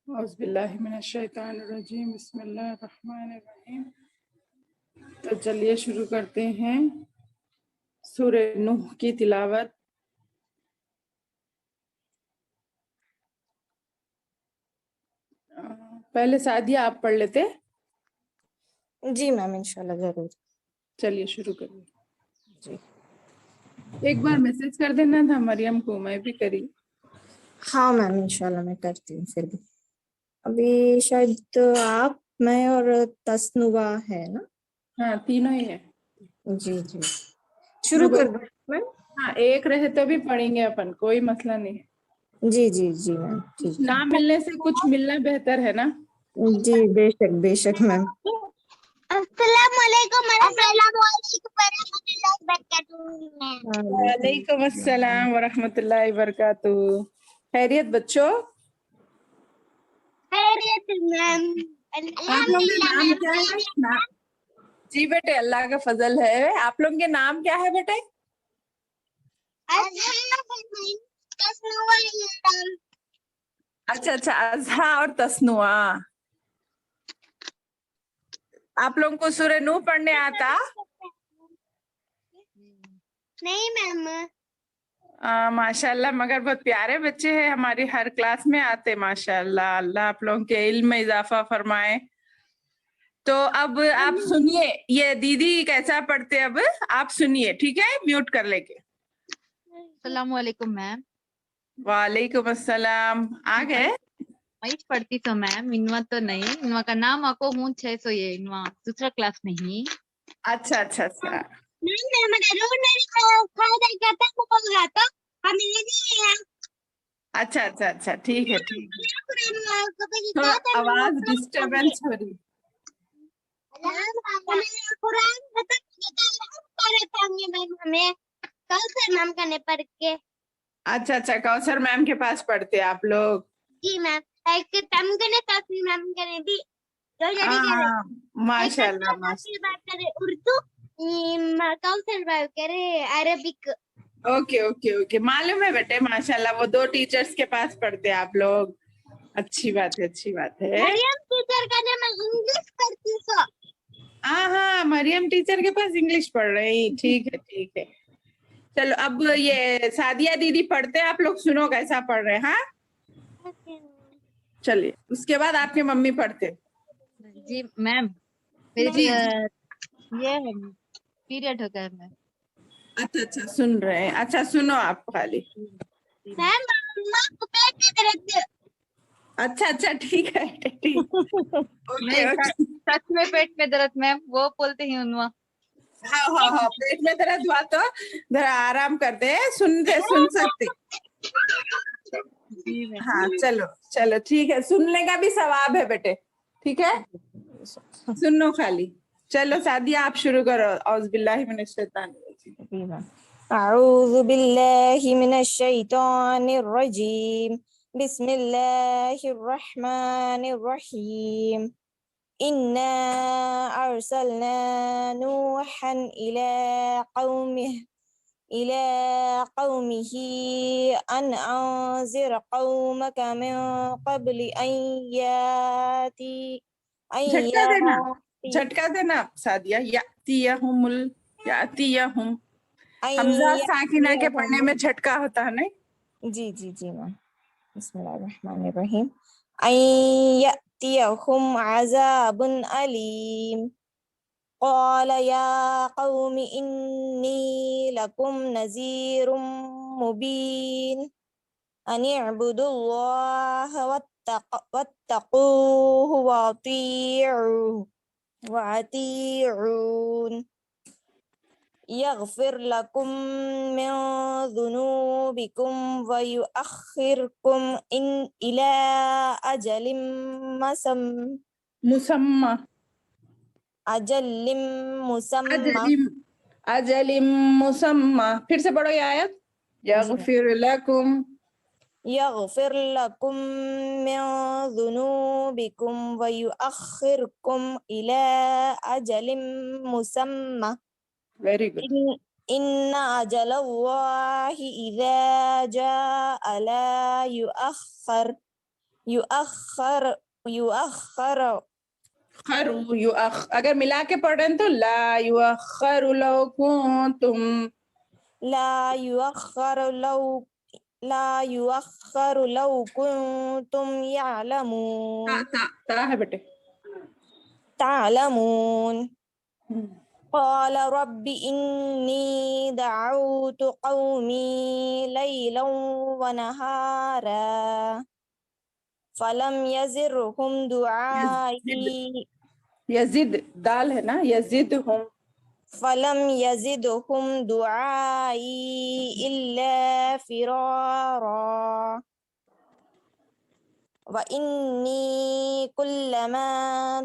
اعوذ باللہ من الشیطان الرجیم بسم اللہ الرحمن الرحیم۔ تو چلیے شروع کرتے ہیں سورہ نوح کی تلاوت۔ پہلے سعدیہ آپ پڑھ لیتے؟ جی میم انشاءاللہ ضرور۔ چلیے شروع کریے۔ جی ایک بار میسج کر دینا تھا مریم کو، میں بھی کری۔ ہاں میم انشاءاللہ میں کرتی ہوں۔ پھر بھی ابھی شاید آپ، میں اور تسنوا ہے نا؟ ہاں تینوں ہی ہے۔ جی جی شروع کر دوں میم؟ ہاں ایک رہے تو بھی پڑھیں گے اپن، کوئی مسئلہ نہیں ہے۔ جی جی جی میم کچھ ٹھیک نہ ملنے سے کچھ ملنا بہتر ہے نا۔ ہے۔ جی بے شک میم۔ السلام علیکم ورحمۃ اللہ وبرکاتہ۔ وعلیکم السلام ورحمۃ اللہ وبرکاتہ۔ خیریت بچوں؟ خیریت میم، آپ لوگوں کے نام کیا ہے؟ جی بیٹے اللہ کا فضل ہے۔ آپ لوگوں کے نام کیا ہے بیٹے؟ اچھا اچھا، اضحیٰ اور تسنوا۔ آپ لوگوں کو سورہ نوح پڑھنے آتا؟ نہیں میم۔ ماشاء اللہ، مگر بہت پیارے بچے ہیں، ہماری ہر کلاس میں آتے ماشاء اللہ۔ اللہ آپ لوگوں کے علم میں اضافہ فرمائے۔ تو اب آپ سنیے، یہ دیدی کیسا پڑھتے، اب آپ سنیے ٹھیک ہے، میوٹ کر لے کے۔ السلام علیکم میم۔ وعلیکم السلام۔ آ گئے؟ میں پڑھتی تو میم، انوا تو نہیں، انوا کا نام آپ کو ہوں 600 یہ انوا دوسرا کلاس نہیں۔ اچھا اچھا اچھا اچھا اچھا اچھا، ٹھیک ہے ٹھیک ہے۔ تھوڑا آواز ڈسٹربینس ہو رہی۔ ہمیں میم کرنے پڑھ کے۔ اچھا اچھا، کوثر میم کے پاس پڑھتے آپ لوگ؟ جی میم، ایک تم کرنے تاکہ میم کرنے بھی ہاں ماشاء اللہ ماشاء بات کرے اردو، کوثر بات کرے عربک۔ اوکے اوکے اوکے، معلوم ہے بیٹے ماشاء اللہ، وہ دو ٹیچرز کے پاس پڑھتے آپ لوگ۔ اچھی بات ہے اچھی بات ہے۔ مریم ٹیچر کا نام انگلش پڑھتی سو۔ ہاں ہاں، مریم ٹیچر کے پاس انگلش پڑھ رہی، ٹھیک ہے ٹھیک ہے۔ چلو اب یہ سعدیہ دیدی پڑھتے آپ لوگ سنو کیسا پڑھ رہے ہیں۔ ہاں چلیے، اس کے بعد آپ کی ممی پڑھتے۔ جی میم، میری جی یہ پیریڈ ہو گیا میں۔ اچھا اچھا سن رہے ہیں، اچھا سنو آپ خالی۔ میم ماما کو پیٹ میں درد۔ اچھا اچھا ٹھیک ہے ٹھیک۔ اوکے نہیں اوکے، سچ میں پیٹ میں درد میم، وہ بولتے ہی انوا۔ ہاں ہاں ہاں، پیٹ میں درد ہوا تو ذرا آرام کرتے، سن سکتے۔ جی میم۔ ہاں چلو چلو ٹھیک ہے، سننے کا بھی ثواب ہے بیٹے، ٹھیک ہے، سنو خالی۔ چلو سعدیہ آپ شروع کرو۔ اعوذ باللہ من الشیطان الرجیم۔ اعوذ باللہ من الشیطان الرجیم، بسم اللہ الرحمن الرحیم۔ انا ارسلنا نوحا إلى قومه أن أنذر قومك من قبل أن يأتي جھٹکا دینا سعدیہ، یاتیہم حمزہ ساکنہ کے پڑھنے میں جھٹکا ہوتا ہے نہیں؟ جی جی جی میم، بسم اللہ الرحمن الرحیم۔ أن يأتيهم عذاب أليم قال يا قوم إني لكم نذير مبين أن اعبدوا الله واتقوه وأطيعون يغفر لكم من ذنوبكم ويؤخركم إلى أجل مسمى اجل مسمى۔ پھر سے پڑھو یہ آیت، یغفر لکم يغفر لكم من ذنوبكم ويؤخركم إلى أجل مسمى ویری گڈ۔ إن أجل الله إذا جاء لا يؤخر يؤخر خرو اگر ملا کے پڑھیں تو لا یؤخر لو کنتم لا يؤخر لو كنتم تا ہے بیٹے. تعلمون قال رب إني دعوت قومي ليلا ونهارا فلم يزرهم دعائي یزد دال ہے نا یزدہم فلم يزدهم دعائي إلا فرارا وإني كلما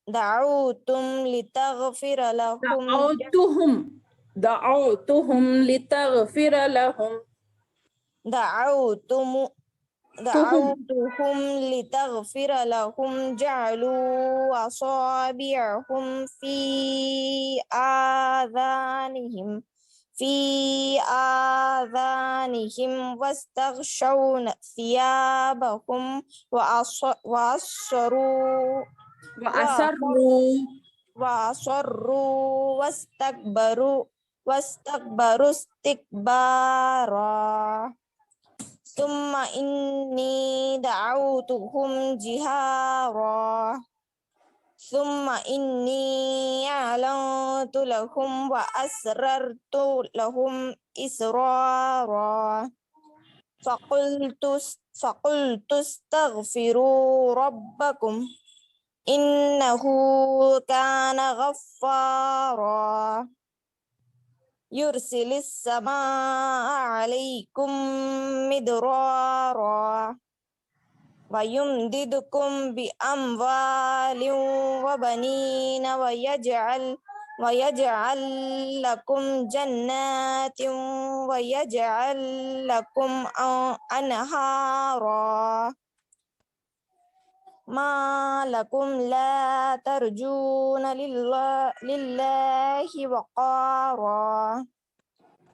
دعوتم لتغفر لهم دعوتہم لتغفر لہم دعوتهم لتغفر لهم جعلوا أصابعهم في آذانهم واستغشوا ثيابهم وأصروا واستكبروا استكبارا ثم إني دعوتهم جهارا ثم إني أعلنت لهم وأسررت لهم إسرارا فقلت استغفروا ربكم إنه كان غفارا يرسل السماء عليكم مدرارا ويمددكم بأموال وبنين ويجعل لكم جنات ويجعل لكم أنهارا ما لكم لا ترجون لله وقارا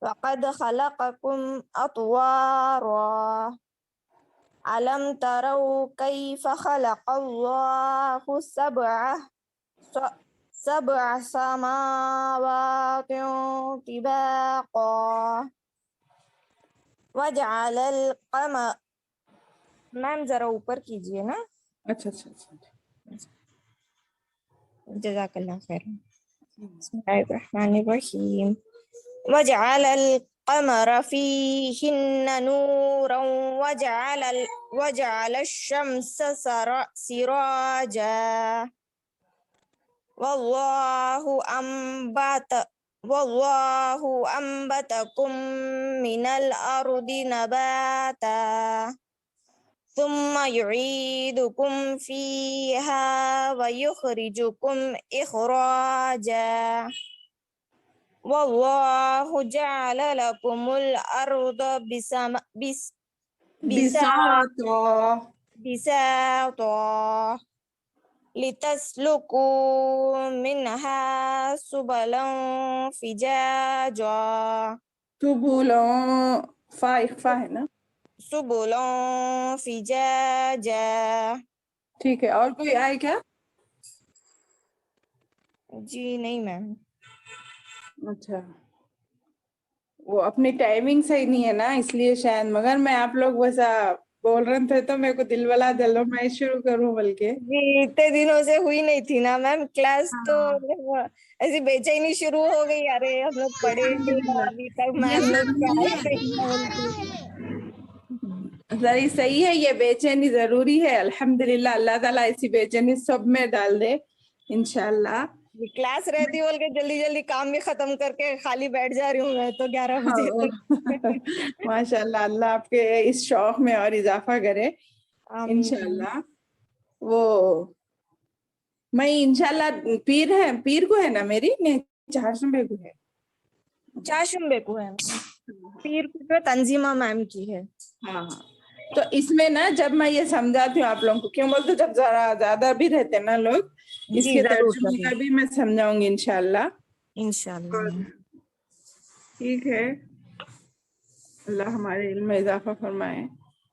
وقد خلقكم أطوارا ألم تروا كيف خلق الله سبع سماوات طباقا وجعل القمر میم ذرا اوپر کیجیے نا. اچھا جزاک اللہ خیر. بسم اللہ الرحمن الرحیم. وجعل القمر فيهن نورا وجعل الشمس سراجا والله أنبتكم من الأرض نباتا ثم يعيدكم فيها ويخرجكم إخراجا والله جعل لكم الأرض بساطا لتسلكوا منها سبلا فجاجا ہے نا سبلا فجاجا. ٹھیک ہے. اور کوئی آئے کیا؟ جی نہیں میم. اچھا وہ اپنی ٹائمنگ صحیح نہیں ہے نا اس لیے شاید, مگر میں آپ لوگ ویسا بول رہے تھے تو میرے کو دل والا دلو میں شروع کروں بلکہ جی اتنے دنوں سے ہوئی نہیں تھی نا میم کلاس, تو ایسی بے چینی شروع ہو گئی. ارے ہم لوگ پڑھے ابھی تک میم لوگ کیا صحیح ہے, یہ بے چینی ضروری ہے. الحمدللہ اللہ تعالیٰ ایسی بے چینی سب میں ڈال دے انشاءاللہ. کلاس رہتی بول کے جلدی جلدی کام بھی ختم کر کے خالی بیٹھ جا رہی ہوں میں تو 11 بجے تک. ماشاء اللہ اللہ آپ کے اس شوق میں اور اضافہ کرے انشاءاللہ. وہ میں انشاءاللہ پیر کو ہے نا میری, نہیں چہارشنبے کو ہے. چاشمبے کو ہے, پیر کو تنظیمہ میم کی ہے. ہاں تو اس میں نا جب میں یہ سمجھاتی ہوں آپ لوگوں کو, کیوں بولتے جب ذرا زیادہ بھی رہتے نا لوگ, اس کے ترجمے کا بھی میں سمجھاؤں گی انشاءاللہ. ٹھیک ہے. اللہ ہمارے علم میں اضافہ فرمائے.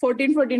14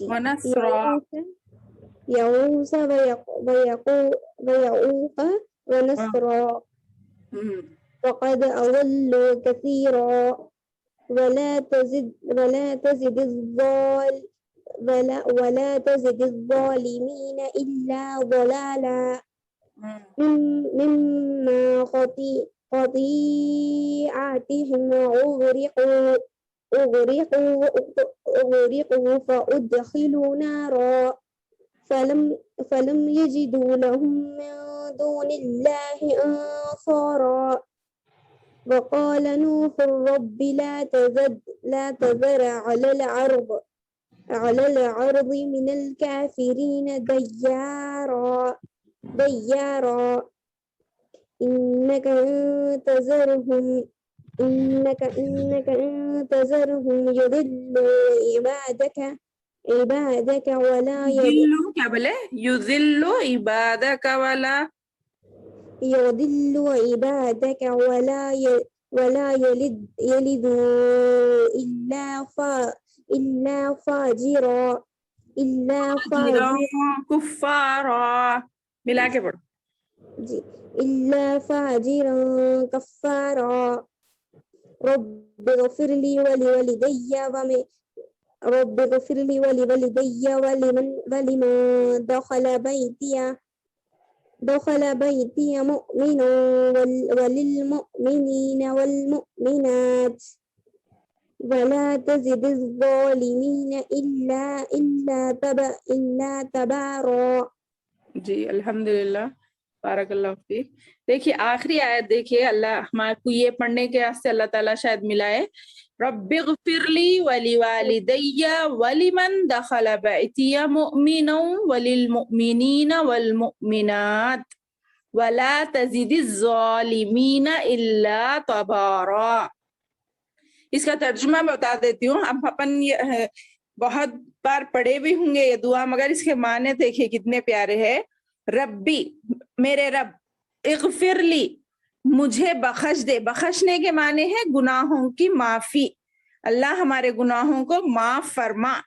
ونسرا يغوث ويعوق ونسرا وقد أضلوا كثيرا ولا تزد الظالمين إلا ضلالا مما خطيئاتهم أغرقوا فأدخلوا نارا فلم يجدوا لهم من دون الله أنصارا وقال نوح رب لا تذر على الأرض من الكافرين ديارا إنك إن تذرهم يضلوا عبادك ولا يذلوا کیا بولے یذلوا عبادك ولا يلدوا إلا فاجرا کفارا ملا کے پڑھو إلا فاجرا كفارا رب اغفر لي ولوالدي ولمن دخل بيتي مؤمنا وللمؤمنين والمؤمنات ولا تزد الظالمين إلا تبارا. جی الحمدللہ بارک اللہ فیک. دیکھیے آخری آیت دیکھیے, اللہ ہمارے کو یہ پڑھنے کے واسطے اللہ تعالیٰ شاید ملائے, رب اغفر لی ولوالدی ولمن دخل بیتی مؤمنا وللمؤمنین والمؤمنات ولا تزد الظالمین الا تبارا. اس کا ترجمہ میں بتا دیتی ہوں. اب اپن بہت بار پڑھے بھی ہوں گے یہ دعا, مگر اس کے معنی دیکھیے کتنے پیارے ہیں. ربی میرے رب, اغفر لی مجھے بخش دے. بخشنے کے معنی ہے گناہوں کی معافی, اللہ ہمارے گناہوں کو معاف فرما.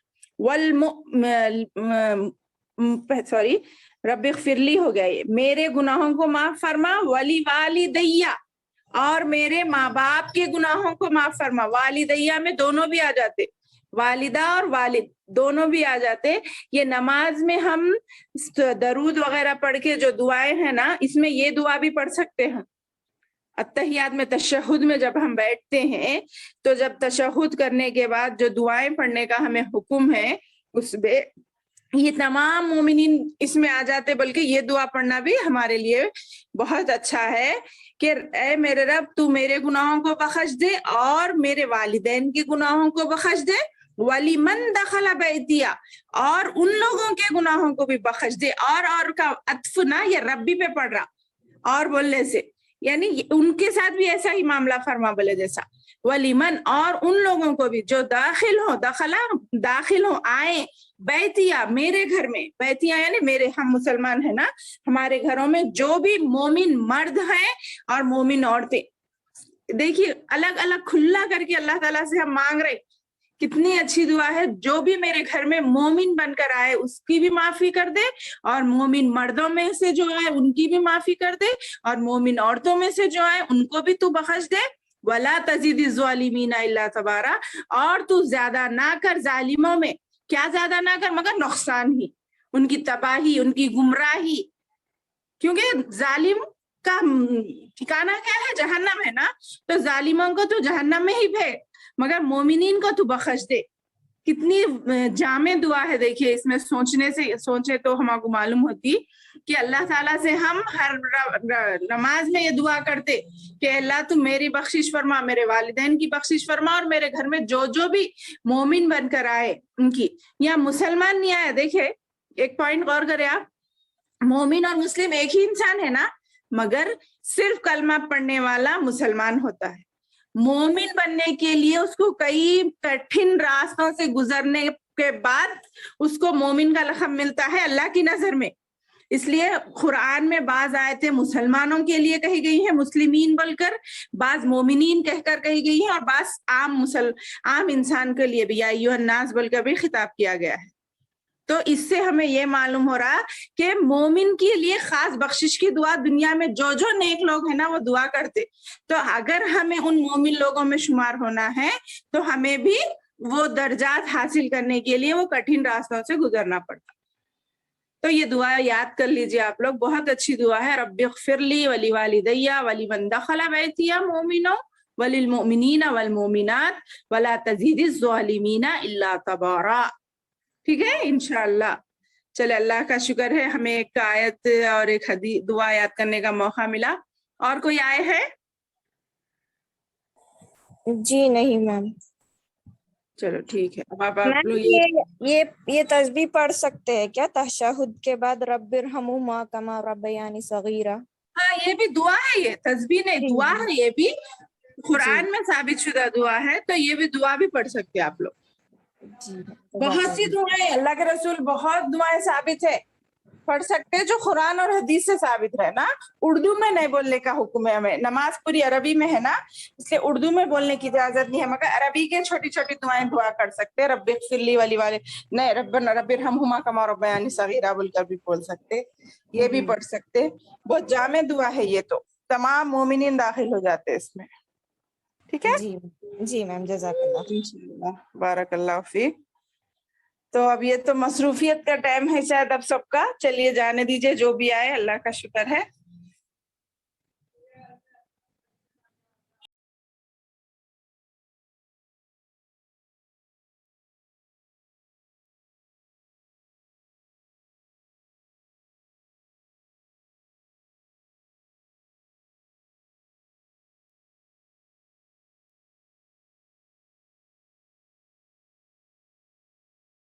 رب اغفر لی ہو گیا یہ, میرے گناہوں کو معاف فرما. ولی والدیہ, اور میرے ماں باپ کے گناہوں کو معاف فرما. والدیہ میں دونوں بھی آ جاتے, والدہ اور والد دونوں بھی آ جاتے. یہ نماز میں ہم درود وغیرہ پڑھ کے جو دعائیں ہیں نا, اس میں یہ دعا بھی پڑھ سکتے ہیں. التحیات میں تشہد میں جب ہم بیٹھتے ہیں تو جب تشہد کرنے کے بعد جو دعائیں پڑھنے کا ہمیں حکم ہے اس میں یہ تمام مومنین اس میں آ جاتے. بلکہ یہ دعا پڑھنا بھی ہمارے لیے بہت اچھا ہے کہ اے میرے رب تو میرے گناہوں کو بخش دے اور میرے والدین کے گناہوں کو بخش دے. وَلِمَنْ دَخَلَ بَيْتِيَا, اور ان لوگوں کے گناہوں کو بھی بخش دے. اور کا عطف نہ یہ ربی پہ پڑھ رہا اور بولنے سے, یعنی ان کے ساتھ بھی ایسا ہی معاملہ فرما بولے جیسا. وَلِمَنْ, اور ان لوگوں کو بھی جو داخل ہوں آئیں, بیتیا میرے گھر میں. بیتیا یعنی میرے, ہم مسلمان ہیں نا, ہمارے گھروں میں جو بھی مومن مرد ہیں اور مومن عورتیں. دیکھیے الگ الگ کھلا کر کے اللہ تعالیٰ سے ہم مانگ رہے, کتنی اچھی دعا ہے. جو بھی میرے گھر میں مومن بن کر آئے اس کی بھی معافی کر دے, اور مومن مردوں میں سے جو آئے ان کی بھی معافی کر دے, اور مومن عورتوں میں سے جو آئے ان کو بھی تو بخش دے. ولا تزید الظالمین الا تبارا, اور تو زیادہ نہ کر ظالموں میں. کیا زیادہ نہ کر مگر نقصان ہی, ان کی تباہی, ان کی گمراہی. کیونکہ ظالم کا ٹھکانہ کیا ہے, جہنم ہے نا, تو ظالموں کو تو جہنم میں ہی پھینک, مگر مومنین کو تو بخش دے. کتنی جامع دعا ہے. دیکھیے اس میں سوچے تو ہمارے کو معلوم ہوتی کہ اللہ تعالیٰ سے ہم ہر نماز میں یہ دعا کرتے کہ اللہ تو میری بخشش فرما, میرے والدین کی بخشش فرما, اور میرے گھر میں جو بھی مومن بن کر آئے ان کی. یا مسلمان نہیں آئے, دیکھے ایک پوائنٹ غور کرے آپ, مومن اور مسلم ایک ہی انسان ہے نا, مگر صرف کلمہ پڑھنے والا مسلمان ہوتا ہے. مومن بننے کے لیے اس کو کئی کٹھن راستوں سے گزرنے کے بعد اس کو مومن کا لقب ملتا ہے اللہ کی نظر میں. اس لیے قرآن میں بعض آیتیں مسلمانوں کے لیے کہی گئی ہیں مسلمین بول کر, بعض مومنین کہہ کر کہی گئی ہیں, اور بعض عام انسان کے لیے بھی یا ایھا الناس بول کر بھی خطاب کیا گیا ہے. تو اس سے ہمیں یہ معلوم ہو رہا کہ مومن کے لیے خاص بخشش کی دعا دنیا میں جو جو نیک لوگ ہیں نا وہ دعا کرتے. تو اگر ہمیں ان مومن لوگوں میں شمار ہونا ہے تو ہمیں بھی وہ درجات حاصل کرنے کے لیے وہ کٹھن راستوں سے گزرنا پڑتا. تو یہ دعا یاد کر لیجیے آپ لوگ, بہت اچھی دعا ہے. رب اغفر لی ولی والدی ولمن دخل بیتی مؤمنا وللمؤمنین والمؤمنات ولا تزید الظالمین الا تبارا. ٹھیک ہے انشاءاللہ. چلے اللہ کا شکر ہے ہمیں ایک آیت اور ایک حدیث دعا یاد کرنے کا موقع ملا. اور کوئی آئے ہے؟ جی نہیں میم. چلو ٹھیک ہے. اب آپ میم لوگ یہ تسبیح پڑھ سکتے ہیں کیا تشہد کے بعد رب ارحمہما کما ربیانی صغیرہ؟ ہاں یہ بھی دعا ہے, یہ تسبیح نہیں جی, دعا جی. ہے. یہ بھی قرآن میں ثابت شدہ دعا ہے, تو یہ بھی دعا بھی پڑھ سکتے ہیں آپ لوگ. جی بہت سی دعائیں اللہ کے رسول بہت دعائیں ثابت ہے پڑھ سکتے ہیں جو قرآن اور حدیث سے ثابت ہے نا. اردو میں نہیں بولنے کا حکم ہے ہمیں, نماز پوری عربی میں ہے نا, اس لیے اردو میں بولنے کی اجازت نہیں ہے, مگر عربی کے چھوٹی چھوٹی دعائیں دعا کر سکتے ہیں. رب اغفر لی ولی نہیں رب ارحمہما کما ربیانی صغیرہ بول کر بھی بول سکتے, یہ بھی پڑھ سکتے. بہت جامع دعا ہے یہ, تو تمام مومنین داخل ہو جاتے اس میں. ٹھیک ہے جی جی میم جزاک اللہ. انشاءاللہ. بارک اللہ فیک. تو اب یہ تو مصروفیت کا ٹائم ہے شاید اب سب کا, چلیے جانے دیجیے جو بھی آئے, اللہ کا شکر ہے.